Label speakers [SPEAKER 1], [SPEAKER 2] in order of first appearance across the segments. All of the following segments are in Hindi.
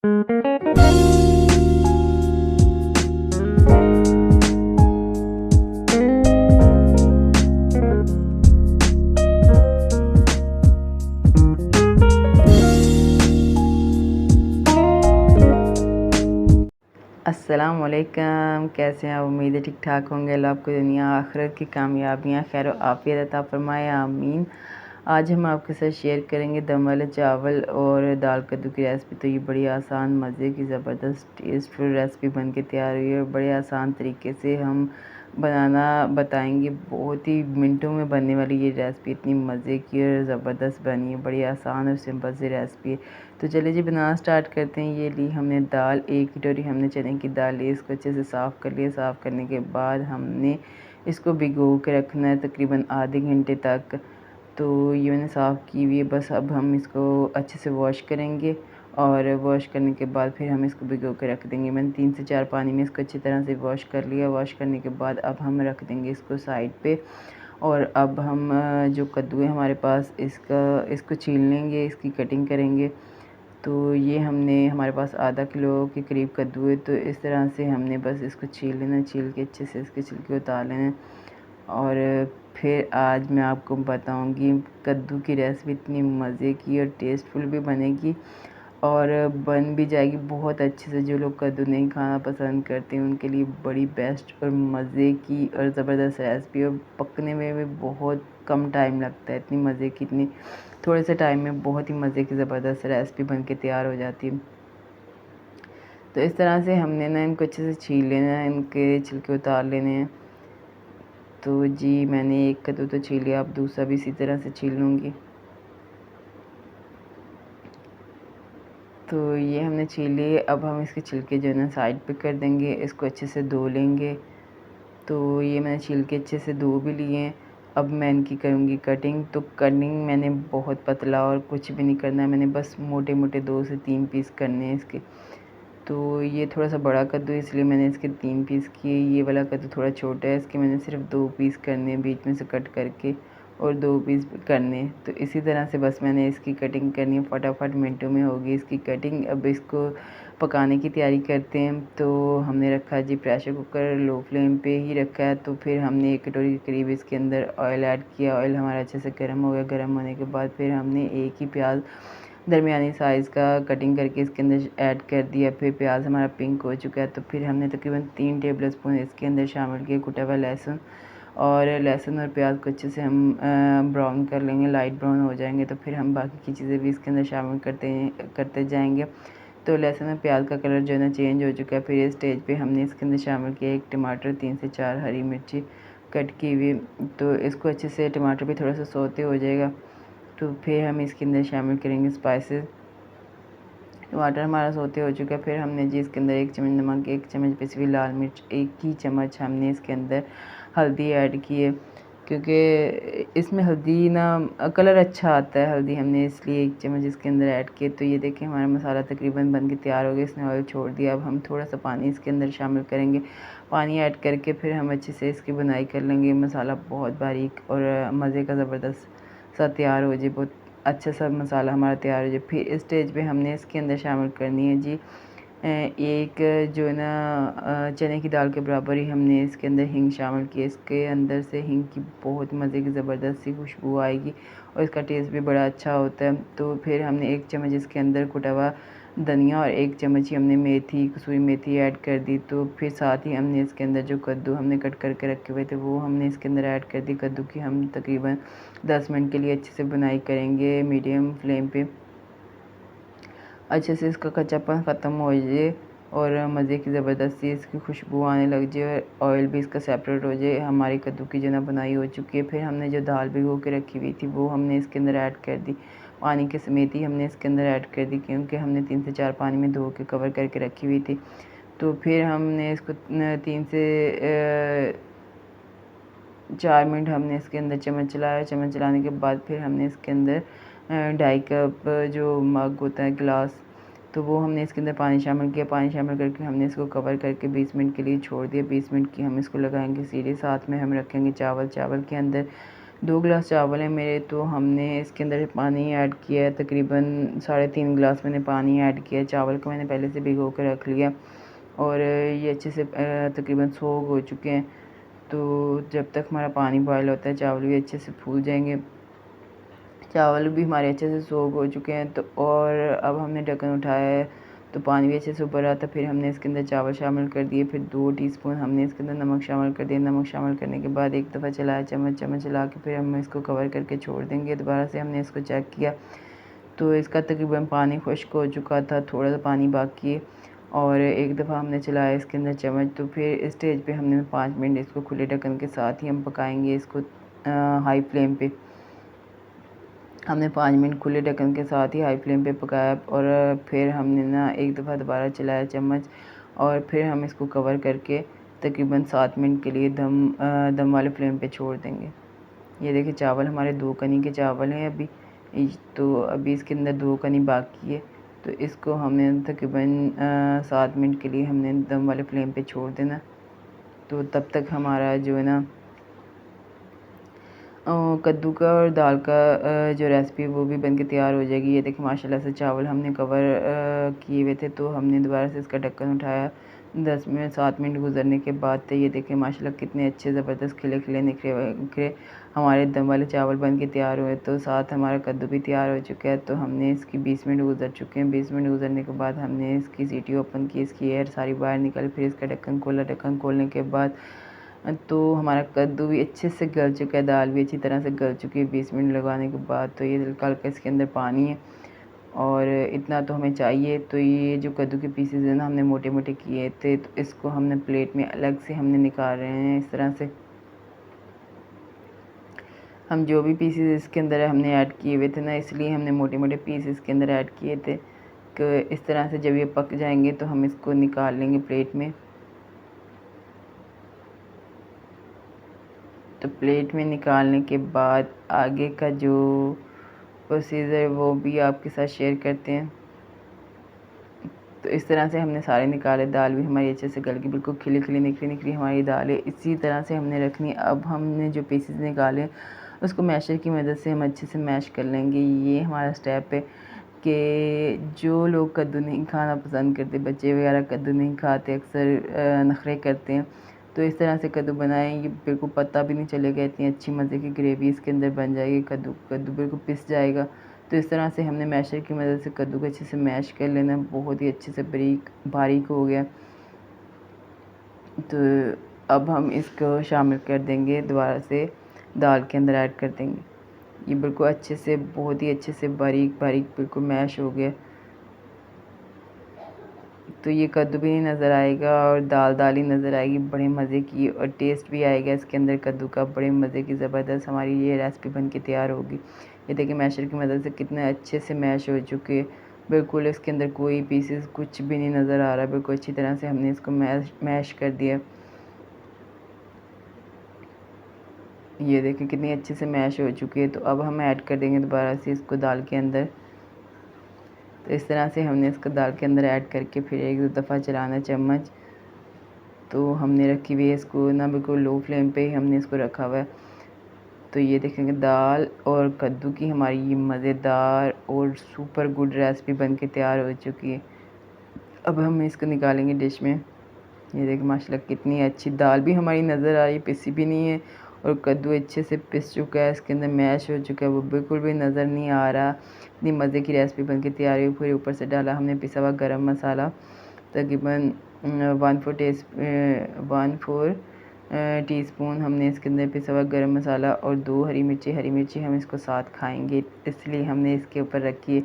[SPEAKER 1] अस्सलाम वालेकुम, कैसे हैं आप? उम्मीद है ठीक ठाक होंगे। अल्लाह आपको दुनिया आखिरत की कामयाबियाँ खैर आफियत अता फरमाए, आमीन। आज हम आपके साथ शेयर करेंगे दम वाले चावल और दाल कद्दू की रेसिपी। तो ये बड़ी आसान, मज़े की, ज़बरदस्त टेस्टफुल रेसिपी बन के तैयार हुई है और बड़े आसान तरीके से हम बनाना बताएंगे। बहुत ही मिनटों में बनने वाली ये रेसिपी इतनी मज़े की और ज़बरदस्त बनी है। बड़ी आसान और सिंपल सी रेसिपी है। तो चलिए जी बनाना स्टार्ट करते हैं। ये ली हमने दाल, 1 कटोरी हमने चने की दाल ली। इसको अच्छे से साफ़ कर लिया। साफ़ करने के बाद हमने इसको भिगो के रखना है तकरीबन आधे घंटे तक। तो ये मैंने साफ़ की हुई है। बस अब हम इसको अच्छे से वॉश करेंगे और वॉश करने के बाद फिर हम इसको भिगो के रख देंगे। मैंने 3 से 4 पानी में इसको अच्छी तरह से वॉश कर लिया। वॉश करने के बाद अब हम रख देंगे इसको साइड पे। और अब हम जो कद्दू है हमारे पास इसको छील लेंगे, इसकी कटिंग करेंगे। तो ये हमारे पास आधा किलो के करीब कद्दू है। तो इस तरह से हमने बस इसको छील लेना, छील के अच्छे से इसके छिलके उतार लेना। और फिर आज मैं आपको बताऊंगी कद्दू की रेसिपी इतनी मज़े की और टेस्टफुल भी बनेगी और बन भी जाएगी बहुत अच्छे से। जो लोग कद्दू नहीं खाना पसंद करते हैं उनके लिए बड़ी बेस्ट और मज़े की और ज़बरदस्त रेसिपी। और पकने में भी बहुत कम टाइम लगता है। इतनी मज़े की, इतनी थोड़े से टाइम में बहुत ही मज़े की ज़बरदस्त रेसिपी बन के तैयार हो जाती है। तो इस तरह से हमने ना इनको अच्छे से छील लेना है, इनके छिलके उतार लेने हैं। तो जी मैंने एक कद्दू तो छील लिया, अब दूसरा भी इसी तरह से छील लूँगी। तो ये हमने छील लिए। अब हम इसके छिलके जो है ना साइड पे कर देंगे। इसको अच्छे से धो लेंगे। तो ये मैंने छिलके अच्छे से धो भी लिए हैं। अब मैं इनकी करूँगी कटिंग। तो कटिंग मैंने बहुत पतला और कुछ भी नहीं करना है। मैंने बस मोटे मोटे 2 से 3 पीस करने हैं इसके। तो ये थोड़ा सा बड़ा कद्दू है इसलिए मैंने इसके 3 पीस किए। ये वाला कद्दू थोड़ा छोटा है, इसके मैंने सिर्फ 2 पीस करने हैं बीच में से कट करके और 2 पीस करने। तो इसी तरह से बस मैंने इसकी कटिंग करनी है। फटाफट मिनटों में होगी इसकी कटिंग। अब इसको पकाने की तैयारी करते हैं। तो हमने रखा जी प्रेशर कुकर, लो फ्लेम पे ही रखा है। तो फिर हमने 1 कटोरी के करीब इसके अंदर ऑयल ऐड किया। ऑयल हमारा अच्छे से गर्म हो गया। गर्म होने के बाद फिर हमने एक ही प्याज दरमियानी साइज़ का कटिंग करके इसके अंदर ऐड कर दिया। फिर प्याज हमारा पिंक हो चुका है। तो फिर हमने तकरीबन 3 टेबल स्पून इसके अंदर शामिल किए कुटा हुआ लहसुन। और लहसुन और प्याज को अच्छे से हम ब्राउन कर लेंगे, लाइट ब्राउन हो जाएंगे। तो फिर हम बाकी की चीज़ें भी इसके अंदर शामिल करते जाएंगे। तो लहसुन और प्याज का कलर जो है ना चेंज हो चुका है। फिर इस स्टेज पे हमने इसके अंदर शामिल किया 1 टमाटर, 3 से 4 हरी मिर्ची कट की हुई। तो इसको अच्छे से, टमाटर भी थोड़ा सा सौते हो जाएगा। तो फिर हम इसके अंदर शामिल करेंगे स्पाइसेस। टमाटर हमारा सौते हो चुका है। फिर हमने जी इसके अंदर 1 चम्मच नमक, 1 चम्मच पिसी हुई लाल मिर्च, 1 ही चम्मच हमने इसके अंदर हल्दी ऐड की है। क्योंकि इसमें हल्दी ना कलर अच्छा आता है, हल्दी हमने इसलिए 1 चम्मच इसके अंदर ऐड किए। तो ये देखें हमारा मसाला तकरीबन बन के तैयार हो गया। इसने ऑयल छोड़ दिया। अब हम थोड़ा सा पानी इसके अंदर शामिल करेंगे। पानी ऐड करके फिर हम अच्छे से इसकी बुनाई कर लेंगे। मसाला बहुत बारीक और मज़े का ज़बरदस्त सा तैयार हो जाए, बहुत अच्छा सा मसाला हमारा तैयार हो जाए। फिर इस स्टेज पे हमने इसके अंदर शामिल करनी है जी एक जो है ना चने की दाल के बराबर ही हमने इसके अंदर हींग शामिल की है। इसके अंदर से हींग की बहुत मज़े की ज़बरदस्त सी खुशबू आएगी और इसका टेस्ट भी बड़ा अच्छा होता है। तो फिर हमने 1 चम्मच इसके अंदर कुटा हुआ धनिया और 1 चम्मच ही हमने मेथी, कसूरी मेथी ऐड कर दी। तो फिर साथ ही हमने इसके अंदर जो कद्दू हमने कट करके रखे हुए थे वो हमने इसके अंदर ऐड कर दी। कद्दू की हम तकरीबन 10 मिनट के लिए अच्छे से बुनाई करेंगे मीडियम फ्लेम पे। अच्छे से इसका कच्चापन ख़त्म हो जाए और मज़े की ज़बरदस्ती इसकी खुशबू आने लग जाए और ऑयल भी इसका सेपरेट हो जाए। हमारी कद्दू की जो ना बुनाई हो चुकी है। फिर हमने जो दाल भिगो के रखी हुई थी वो हमने इसके अंदर ऐड कर दी। पानी के समेत ही हमने इसके अंदर ऐड कर दी क्योंकि हमने 3 से 4 पानी में धो के कवर करके रखी हुई थी। तो फिर हमने इसको 3 से 4 मिनट हमने इसके अंदर चम्मच चलाया। चम्मच चलाने के बाद फिर हमने इसके अंदर 2.5 कप जो मग होता है, गिलास, तो वो हमने इसके अंदर पानी शामिल किया। पानी शामिल करके हमने इसको कवर करके 20 मिनट के लिए छोड़ दिया। 20 मिनट की हम इसको लगाएंगे सीढ़ी। साथ में हम रखेंगे चावल। चावल के अंदर 2 गिलास चावल है मेरे, तो हमने इसके अंदर पानी ऐड किया है, तकरीबन 3.5 गिलास मैंने पानी ऐड किया है। चावल को मैंने पहले से भिगो कर रख लिया और ये अच्छे से तकरीबन सोख हो चुके हैं। तो जब तक हमारा पानी बॉयल होता है चावल भी अच्छे से फूल जाएंगे। चावल भी हमारे अच्छे से सोख हो चुके हैं। तो और अब हमने ढक्कन उठाया है तो पानी भी अच्छे से ऊपर आता। फिर हमने इसके अंदर चावल शामिल कर दिए। फिर 2 टीस्पून हमने इसके अंदर नमक शामिल कर दिया। नमक शामिल करने के बाद एक दफ़ा चलाया, चम्मच चला के फिर हम इसको कवर करके छोड़ देंगे। दोबारा से हमने इसको चेक किया तो इसका तकरीबन पानी खुश्क हो चुका था, थोड़ा सा पानी बाकी है। और एक दफ़ा हमने चलाया इसके अंदर चम्मच, तो फिर इस स्टेज पे हमने 5 मिनट इसको खुले ढक्कन के साथ ही हम पकाएंगे इसको हाई फ्लेम पे। हमने 5 मिनट खुले ढक्कन के साथ ही हाई फ्लेम पे पकाया और फिर हमने ना एक दफ़ा दोबारा चलाया चम्मच और फिर हम इसको कवर करके तकरीबन 7 मिनट के लिए दम वाले फ्लेम पे छोड़ देंगे। ये देखिए चावल हमारे 2 कनी के चावल हैं अभी, तो अभी इसके अंदर 2 कनी बाकी है। तो इसको हमने तकरीबन 7 मिनट के लिए हमने दम वाले फ्लेम पे छोड़ देना। तो तब तक हमारा जो है ना कद्दू का और दाल का जो रेसिपी है वो भी बनके तैयार हो जाएगी। ये देखिए माशाल्लाह से चावल हमने कवर किए हुए थे, तो हमने दोबारा से इसका ढक्कन उठाया। 7 मिनट गुजरने के बाद तो ये देखिए माशाल्लाह कितने अच्छे ज़बरदस्त खिले खिले निखरे हमारे दम वाले चावल बनके तैयार हुए। तो साथ हमारा कद्दू भी तैयार हो चुका है। तो हमने इसकी 20 मिनट गुजर चुके हैं। 20 मिनट गुजरने के बाद हमने इसकी सीटी ओपन की, इसकी एयर सारी बाहर निकल, फिर इसका ढक्कन खोला। ढक्कन खोलने के बाद तो हमारा कद्दू भी अच्छे से गल चुका है, दाल भी अच्छी तरह से गल चुकी है 20 मिनट लगाने के बाद। तो ये हल्का हल्का इसके अंदर पानी है और इतना तो हमें चाहिए। तो ये जो कद्दू के पीसेस हैं ना हमने मोटे मोटे किए थे, तो इसको हमने प्लेट में अलग से हमने निकाल रहे हैं। इस तरह से हम जो भी पीसेस इसके अंदर हमने ऐड किए हुए थे ना, इसलिए हमने मोटे मोटे पीस इसके अंदर ऐड किए थे कि इस तरह से जब ये पक जाएंगे तो हम इसको निकाल लेंगे प्लेट में। तो प्लेट में निकालने के बाद आगे का जो प्रोसीजर वो भी आपके साथ शेयर करते हैं। तो इस तरह से हमने सारे निकाले। दाल भी हमारी अच्छे से गल गई, बिल्कुल खिली खिली निखरी निखरी हमारी दाल है। इसी तरह से हमने रखनी। अब हमने जो पीसेस निकाले उसको मैशर की मदद से हम अच्छे से मैश कर लेंगे। ये हमारा स्टेप है कि जो लोग कद्दू नहीं खाना पसंद करते, बच्चे वगैरह कद्दू नहीं खाते, अक्सर नखरे करते हैं, तो इस तरह से कद्दू बनाएं। ये बिल्कुल पता भी नहीं चलेगा, इतनी अच्छी मज़े की ग्रेवी इसके अंदर बन जाएगी। कद्दू बिल्कुल पिस जाएगा। तो इस तरह से हमने मैशर की मदद से कद्दू को अच्छे से मैश कर लेना। बहुत ही अच्छे से बारीक हो गया। तो अब हम इसको शामिल कर देंगे, दोबारा से दाल के अंदर ऐड कर देंगे। ये बिल्कुल अच्छे से, बहुत ही अच्छे से बारीक बिल्कुल मैश हो गया। तो ये कद्दू भी नहीं नज़र आएगा और दाल ही नज़र आएगी, बड़े मज़े की, और टेस्ट भी आएगा इसके अंदर कद्दू का, बड़े मज़े की ज़बरदस्त हमारी ये रेसिपी बन के तैयार होगी। ये देखिए मैशर की मदद से कितने अच्छे से मैश हो चुके, बिल्कुल इसके अंदर कोई पीसेस कुछ भी नहीं नज़र आ रहा। बिल्कुल अच्छी तरह से हमने इसको मैश कर दिया। ये देखिए कितनी अच्छे से मैश हो चुकी है। तो अब हम ऐड कर देंगे दोबारा से इसको दाल के अंदर। तो इस तरह से हमने इसको दाल के अंदर ऐड करके फिर एक दो दफ़ा चलाना चम्मच। तो हमने रखी हुई है इसको ना बिल्कुल लो फ्लेम पे ही हमने इसको रखा हुआ है। तो ये देखेंगे दाल और कद्दू की हमारी ये मज़ेदार और सुपर गुड रेसिपी बन के तैयार हो चुकी है। अब हम इसको निकालेंगे डिश में। ये देखिए माशाल्लाह कितनी अच्छी दाल भी हमारी नज़र आ रही, पिसी भी नहीं है, और कद्दू अच्छे से पिस चुका है, इसके अंदर मैश हो चुका है, वो बिल्कुल भी नज़र नहीं आ रहा। इतनी मज़े की रेसिपी बन के तैयार हुई। फिर ऊपर से डाला हमने पिसा हुआ गरम मसाला, तकरीबन 1/4 टीस्पून हमने इसके अंदर पिसा हुआ गरम मसाला, और 2 हरी मिर्ची हम इसको साथ खाएंगे, इसलिए हमने इसके ऊपर रखी है।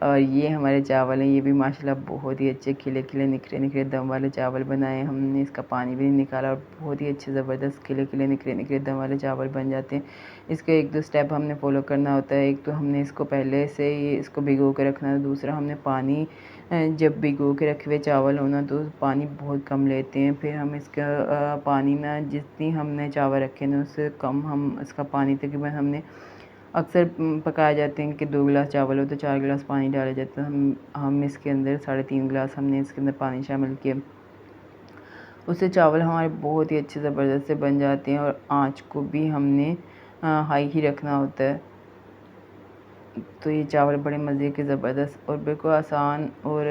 [SPEAKER 1] और ये हमारे चावल हैं, ये भी माशाल्लाह बहुत ही अच्छे खिले खिले निखरे दम वाले चावल बनाए। हमने इसका पानी भी नहीं निकाला और बहुत ही अच्छे ज़बरदस्त खिले खिले निखरे दम वाले चावल बन जाते हैं। इसके 1-2 स्टेप हमने फॉलो करना होता है। एक तो हमने इसको पहले से ही इसको भिगो के रखना है। दूसरा हमने पानी जब भिगो के रखे हुए चावल हो ना तो पानी बहुत कम लेते हैं। फिर हम इसका पानी ना जितनी हमने चावल रखे ना उससे कम हम इसका पानी, तकरीबन हमने अक्सर पकाए जाते हैं कि 2 गिलास चावल हो तो 4 गिलास पानी डाले जाते हैं। हम इसके अंदर 3.5 गिलास हमने इसके अंदर पानी शामिल किया। उससे चावल हमारे बहुत ही अच्छे ज़बरदस्त से बन जाते हैं। और आँच को भी हमने हाई ही रखना होता है। तो ये चावल बड़े मज़े के ज़बरदस्त और बिल्कुल आसान और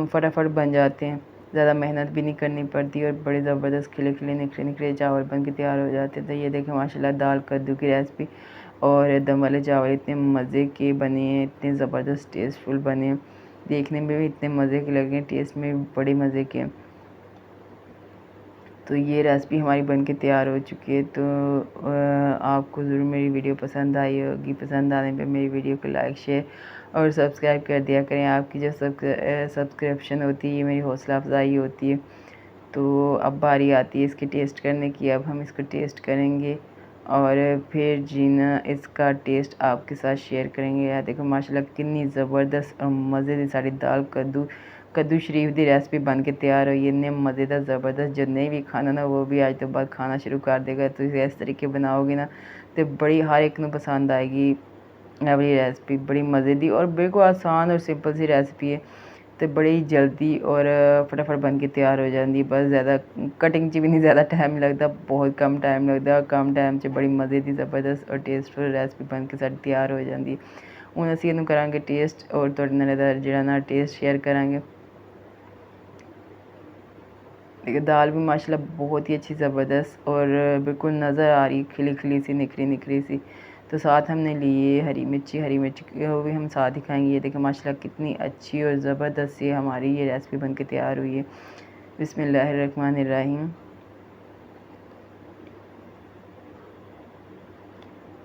[SPEAKER 1] फटाफट बन जाते हैं, ज़्यादा मेहनत भी नहीं करनी पड़ती और बड़े ज़बरदस्त खिले खिले निखरे निखरे चावल बन के तैयार हो जाते हैं। तो ये देखें माशाल्लाह दाल कद्दू की रेसिपी और दम वाले चावल इतने मज़े के बने हैं, इतने ज़बरदस्त टेस्टफुल बने हैं, देखने में भी इतने मज़े के लगे, टेस्ट में भी बड़े मज़े के। तो ये रेसिपी हमारी बन के तैयार हो चुकी है। तो आपको ज़रूर मेरी वीडियो पसंद आई होगी। पसंद आने पे मेरी वीडियो को लाइक शेयर और सब्सक्राइब कर दिया करें। आपकी जो सब्सक्रिप्शन होती है ये मेरी हौसला अफजाई होती है। तो अब बारी आती है इसके टेस्ट करने की। अब हम इसको टेस्ट करेंगे और फिर जीना इसका टेस्ट आपके साथ शेयर करेंगे। यार देखो माशाल्लाह कितनी ज़बरदस्त और मज़े की सारी दाल कद्दू शरीफ की रेसिपी बन के तैयार हुई है। इतने मज़ेदार ज़बरदस्त, जो नहीं भी खाना ना वो भी आज तो बाद खाना शुरू कर देगा। तो इसे इस तरीके बनाओगे ना तो बड़ी हर एक को पसंद आएगी। वाली रेसिपी बड़ी मज़े दी और बिल्कुल आसान और सिंपल सी रेसिपी है। तो बड़ी जल्दी और फटाफट बन के तैयार हो जाती। बस ज़्यादा कटिंग च भी नहीं ज़्यादा टाइम लगता, बहुत कम टाइम लगता और कम टाइम च बड़ी मज़े की ज़बरदस्त और टेस्टफुल रेसिपी बन के सारी तैयार हो जाती। ਹੁਣ ਅਸੀਂ ਇਹਨੂੰ ਕਰਾਂਗੇ ਟੇਸਟ ਔਰ ਤੁਹਾਡੇ ਨਾਲ ਇਹਦਾ ਜਿਹੜਾ ਨਾ ਟੇਸਟ ਸ਼ੇਅਰ ਕਰਾਂਗੇ। देखिए दाल भी माशाल्लाह बहुत ही अच्छी ज़बरदस्त और बिल्कुल नज़र आ रही, खिली खिली सी निखरी निखरी सी। तो साथ हमने लिए हरी मिर्ची को भी हम साथ ही खाएंगे। ये देखिए माशाल्लाह कितनी अच्छी और ज़बरदस्त सी हमारी ये रेसिपी बन के तैयार हुई है। बिस्मिल्लाहिर्रहमानिर्रहीम।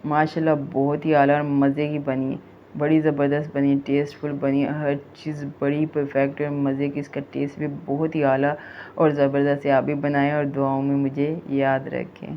[SPEAKER 1] माशाल्लाह बहुत ही आला और मज़े की बनी, बड़ी ज़बरदस्त बनी, टेस्टफुल बनी, हर चीज़ बड़ी परफेक्ट और मज़े की। इसका टेस्ट भी बहुत ही आला और ज़बरदस्त है। आप भी बनाएं और दुआओं में मुझे याद रखें।